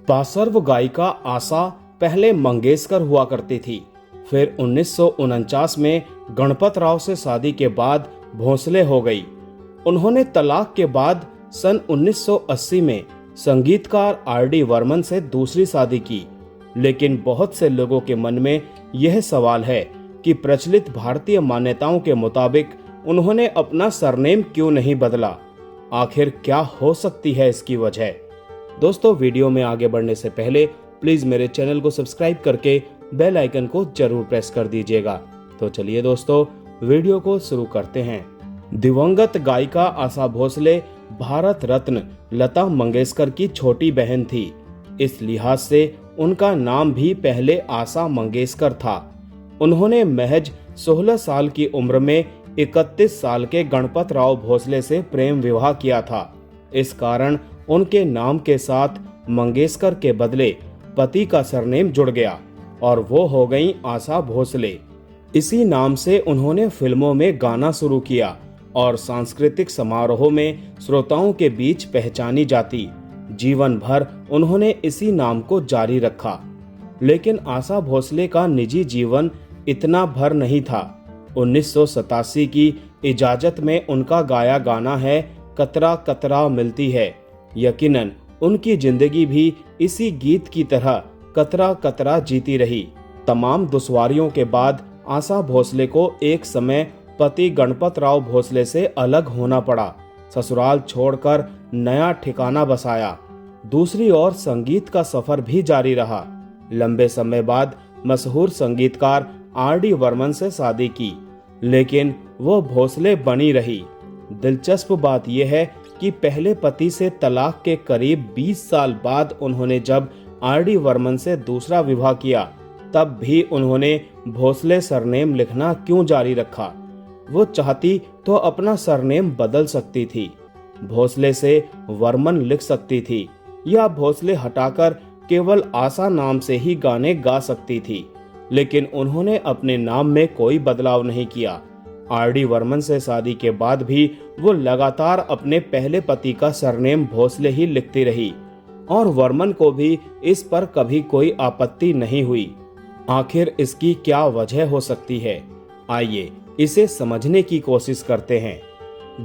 पार्श्व गायिका आशा पहले मंगेशकर हुआ करती थी। फिर 1949 में गणपतराव से शादी के बाद भोसले हो गई। उन्होंने तलाक के बाद सन 1980 में संगीतकार आर.डी. बर्मन से दूसरी शादी की। लेकिन बहुत से लोगों के मन में यह सवाल है कि प्रचलित भारतीय मान्यताओं के मुताबिक उन्होंने अपना सरनेम क्यों नहीं बदला। आखिर क्या हो सकती है इसकी वजह। दोस्तों, वीडियो में आगे बढ़ने से पहले प्लीज मेरे चैनल को सब्सक्राइब करके बेल आइकन को जरूर प्रेस कर दीजिएगा। तो चलिए दोस्तों, वीडियो को शुरू करते हैं। दिवंगत गायिका आशा भोसले भारत रत्न लता मंगेशकर की छोटी बहन थी। इस लिहाज से उनका नाम भी पहले आशा मंगेशकर था। उन्होंने महज 16 साल की उम्र में 31 साल के गणपतराव भोसले से प्रेम विवाह किया था। इस कारण उनके नाम के साथ मंगेशकर के बदले पति का सरनेम जुड़ गया और वो हो गई आशा भोसले। इसी नाम से उन्होंने फिल्मों में गाना शुरू किया और सांस्कृतिक समारोहों में श्रोताओं के बीच पहचानी जाती। जीवन भर उन्होंने इसी नाम को जारी रखा। लेकिन आशा भोसले का निजी जीवन इतना भर नहीं था। 1987 की इजाजत में उनका गाया गाना है कतरा कतरा मिलती है। यकीनन उनकी जिंदगी भी इसी गीत की तरह कतरा कतरा जीती रही। तमाम दुश्वारियों के बाद आशा भोसले को एक समय पति गणपतराव भोसले से अलग होना पड़ा। ससुराल छोड़कर नया ठिकाना बसाया। दूसरी ओर संगीत का सफर भी जारी रहा। लंबे समय बाद मशहूर संगीतकार आर.डी. बर्मन से शादी की, लेकिन वो भोसले बनी रही। दिलचस्प बात यह है कि पहले पति से तलाक के करीब 20 साल बाद उन्होंने जब आर.डी. बर्मन से दूसरा विवाह किया, तब भी उन्होंने भोसले सरनेम लिखना क्यों जारी रखा। वो चाहती तो अपना सरनेम बदल सकती थी, भोसले से वर्मन लिख सकती थी या भोसले हटाकर केवल आशा नाम से ही गाने गा सकती थी। लेकिन उन्होंने अपने नाम में कोई बदलाव नहीं किया। आर.डी. बर्मन से शादी के बाद भी वो लगातार अपने पहले पति का सरनेम भोसले ही लिखती रही और वर्मन को भी इस पर कभी कोई आपत्ति नहीं हुई। आखिर इसकी क्या वजह हो सकती है, आइए इसे समझने की कोशिश करते हैं।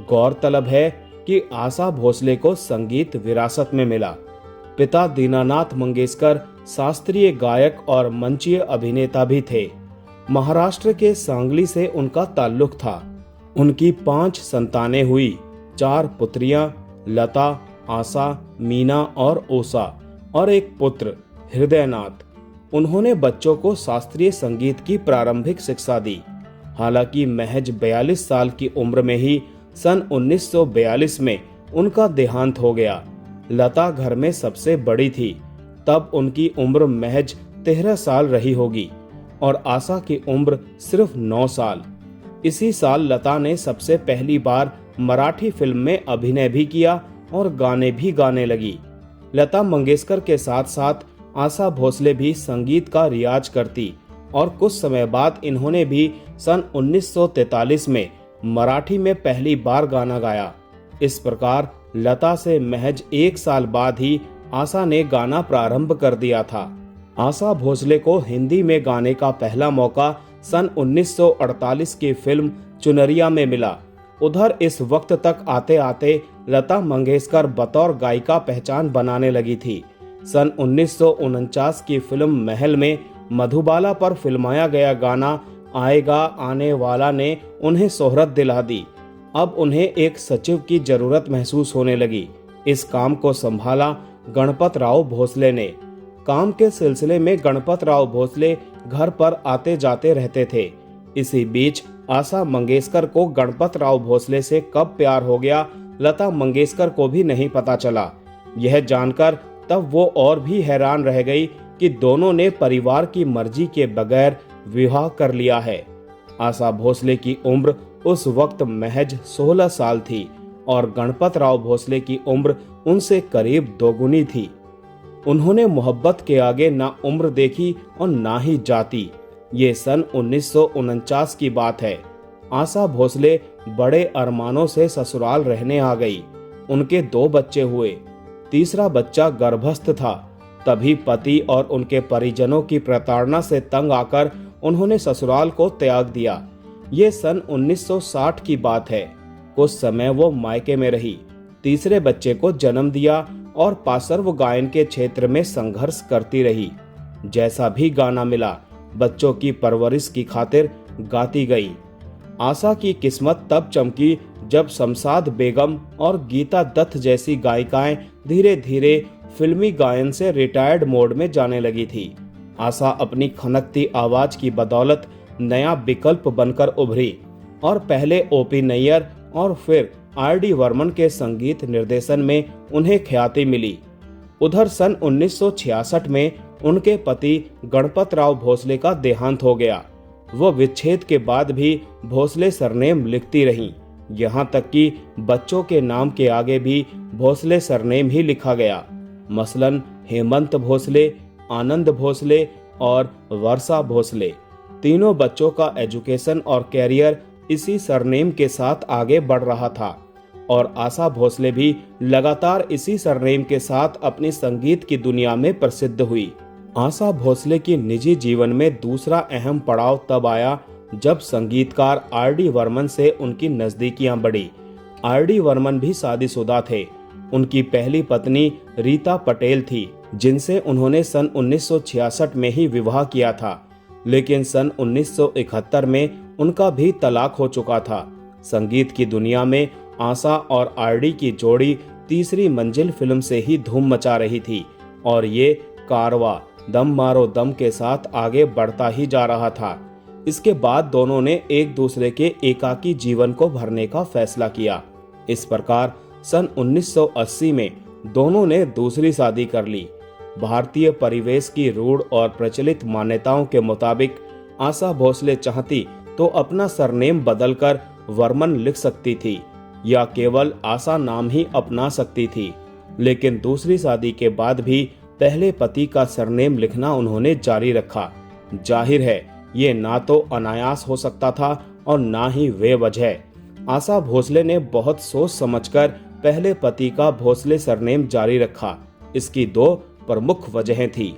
गौरतलब है कि आशा भोसले को संगीत विरासत में मिला। पिता दीनानाथ मंगेशकर शास्त्रीय गायक और मंचीय अभिनेता भी थे। महाराष्ट्र के सांगली से उनका ताल्लुक था। उनकी 5 संतानें हुई, 4 पुत्रियां लता, आशा, मीना और ओसा और एक पुत्र हृदयनाथ। उन्होंने बच्चों को शास्त्रीय संगीत की प्रारंभिक शिक्षा दी। हालांकि महज 42 साल की उम्र में ही सन 1942 में उनका देहांत हो गया। लता घर में सबसे बड़ी थी, तब उनकी उम्र महज 13 साल रही होगी और आशा की उम्र सिर्फ 9 साल। इसी साल लता ने सबसे पहली बार मराठी फिल्म में अभिनय भी किया और गाने भी गाने लगी। लता मंगेशकर के साथ साथ आशा भोसले भी संगीत का रियाज करती और कुछ समय बाद इन्होंने भी सन 1943 में मराठी में पहली बार गाना गाया। इस प्रकार लता से महज 1 साल बाद ही आशा ने गाना प्रारंभ कर दिया था। आशा भोसले को हिंदी में गाने का पहला मौका सन 1948 की फिल्म चुनरिया में मिला। उधर इस वक्त तक आते आते लता मंगेशकर बतौर गायिका पहचान बनाने लगी थी। सन 1949 की फिल्म महल में मधुबाला पर फिल्माया गया गाना आएगा आने वाला ने उन्हें शोहरत दिला दी। अब उन्हें एक सचिव की जरूरत महसूस होने लगी। इस काम को संभाला गणपतराव भोसले ने। काम के सिलसिले में गणपतराव भोसले घर पर आते जाते रहते थे। इसी बीच आशा मंगेशकर को गणपतराव भोसले से कब प्यार हो गया, लता मंगेशकर को भी नहीं पता चला। यह जानकर तब वो और भी हैरान रह गई कि दोनों ने परिवार की मर्जी के बगैर विवाह कर लिया है। आशा भोसले की उम्र उस वक्त महज 16 साल थी और गणपतराव भोसले की उम्र उनसे करीब दोगुनी थी। उन्होंने मोहब्बत के आगे ना उम्र देखी और ना ही जाति। ये सन 1949 की बात है। आशा भोसले बड़े अरमानों से ससुराल रहने आ गई। उनके 2 बच्चे हुए। तीसरा बच्चा गर्भस्थ था। तभी पति और उनके परिजनों की प्रताड़ना से तंग आकर उन्होंने ससुराल को त्याग दिया। ये सन 1960 की बात है। कुछ समय वो मायके में रही, तीसरे बच्चे को जन्म दिया और पार्श्व गायन के क्षेत्र में संघर्ष करती रही। जैसा भी गाना मिला बच्चों की परवरिश की खातिर गाती गई। आशा की किस्मत तब चमकी जब शमशाद बेगम और गीता दत्त जैसी गायिकाएं धीरे धीरे फिल्मी गायन से रिटायर्ड मोड में जाने लगी थी। आशा अपनी खनकती आवाज की बदौलत नया विकल्प बनकर उभरी और पहले ओपी नैयर और फिर आर.डी. बर्मन के संगीत निर्देशन में उन्हें ख्याति मिली। उधर सन 1966 में उनके पति गणपतराव भोसले का देहांत हो गया। वो विच्छेद के बाद भी भोसले सरनेम लिखती रहीं, यहाँ तक कि बच्चों के नाम के आगे भी भोसले सरनेम ही लिखा गया। मसलन हेमंत भोसले, आनंद भोसले और वर्षा भोसले। तीनों बच्चों का एजुकेशन और कैरियर इसी सरनेम के साथ आगे बढ़ रहा था और आशा भोसले भी लगातार इसी सरनेम के साथ अपनी संगीत की दुनिया में प्रसिद्ध हुई। आशा भोसले की निजी जीवन में दूसरा अहम पड़ाव तब आया जब संगीतकार आर.डी. बर्मन से उनकी नजदीकियां बढ़ी। आर.डी. बर्मन भी शादीशुदा थे। उनकी पहली पत्नी रीता पटेल थी, जिनसे उन्होंने सन 1966 में ही विवाह किया था, लेकिन सन 1971 में उनका भी तलाक हो चुका था। संगीत की दुनिया में आशा और आर.डी. की जोड़ी तीसरी मंजिल फिल्म से ही धूम मचा रही थी और ये कारवा दम मारो दम के साथ आगे बढ़ता ही जा रहा था। इसके बाद दोनों ने एक दूसरे के एकाकी जीवन को भरने का फैसला किया। इस प्रकार सन 1980 में दोनों ने दूसरी शादी कर ली। भारतीय परिवेश की रूढ़ और प्रचलित मान्यताओं के मुताबिक आशा भोसले चाहती तो अपना सरनेम बदलकर वर्मन लिख सकती थी या केवल आशा नाम ही अपना सकती थी, लेकिन दूसरी शादी के बाद भी पहले पति का सरनेम लिखना उन्होंने जारी रखा। जाहिर है ये ना तो अनायास हो सकता था और ना ही बेवजह। आशा भोसले ने बहुत सोच समझकर पहले पति का भोसले सरनेम जारी रखा। इसकी दो प्रमुख वजहें थी।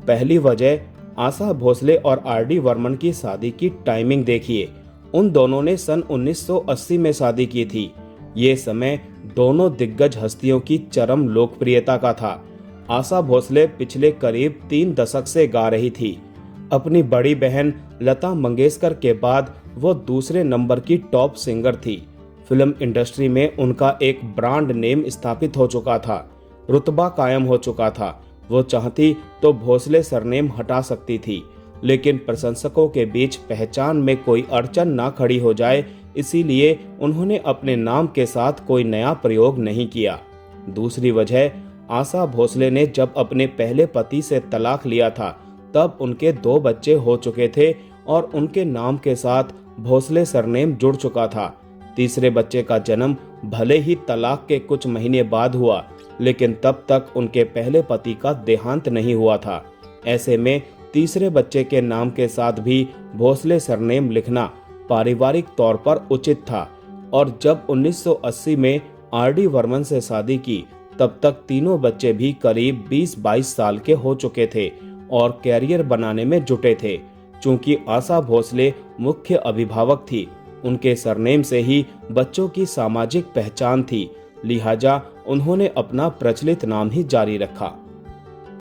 पहली वजह, आशा भोसले और आर.डी. बर्मन की शादी की टाइमिंग देखिए। उन दोनों ने सन 1980 में शादी की थी। ये समय दोनों दिग्गज हस्तियों की चरम लोकप्रियता का था। आशा भोसले पिछले करीब 3 दशक से गा रही थी। अपनी बड़ी बहन लता मंगेशकर के बाद वो दूसरे नंबर की टॉप सिंगर थी। फिल्म इंडस्ट्री में उनका एक ब्रांड नेम स्थापित हो चुका था, रुतबा कायम हो चुका था। वो चाहती तो भोसले सरनेम हटा सकती थी, लेकिन प्रशंसकों के बीच पहचान में कोई अड़चन ना खड़ी हो जाए, इसीलिए उन्होंने अपने नाम के साथ कोई नया प्रयोग नहीं किया। दूसरी वजह, आशा भोसले ने जब अपने पहले पति से तलाक लिया था तब उनके 2 बच्चे हो चुके थे और उनके नाम के साथ भोसले सरनेम जुड़ चुका था। तीसरे बच्चे का जन्म भले ही तलाक के कुछ महीने बाद हुआ, लेकिन तब तक उनके पहले पति का देहांत नहीं हुआ था। ऐसे में तीसरे बच्चे के नाम के साथ भी भोसले सरनेम लिखना पारिवारिक तौर पर उचित था। और जब 1980 में आर.डी. बर्मन से शादी की तब तक तीनों बच्चे भी करीब 20-22 साल के हो चुके थे और कैरियर बनाने में जुटे थे। चूंकि आशा भोसले मुख्य अभिभावक थी, उनके सरनेम से ही बच्चों की सामाजिक पहचान थी, लिहाजा उन्होंने अपना प्रचलित नाम ही जारी रखा।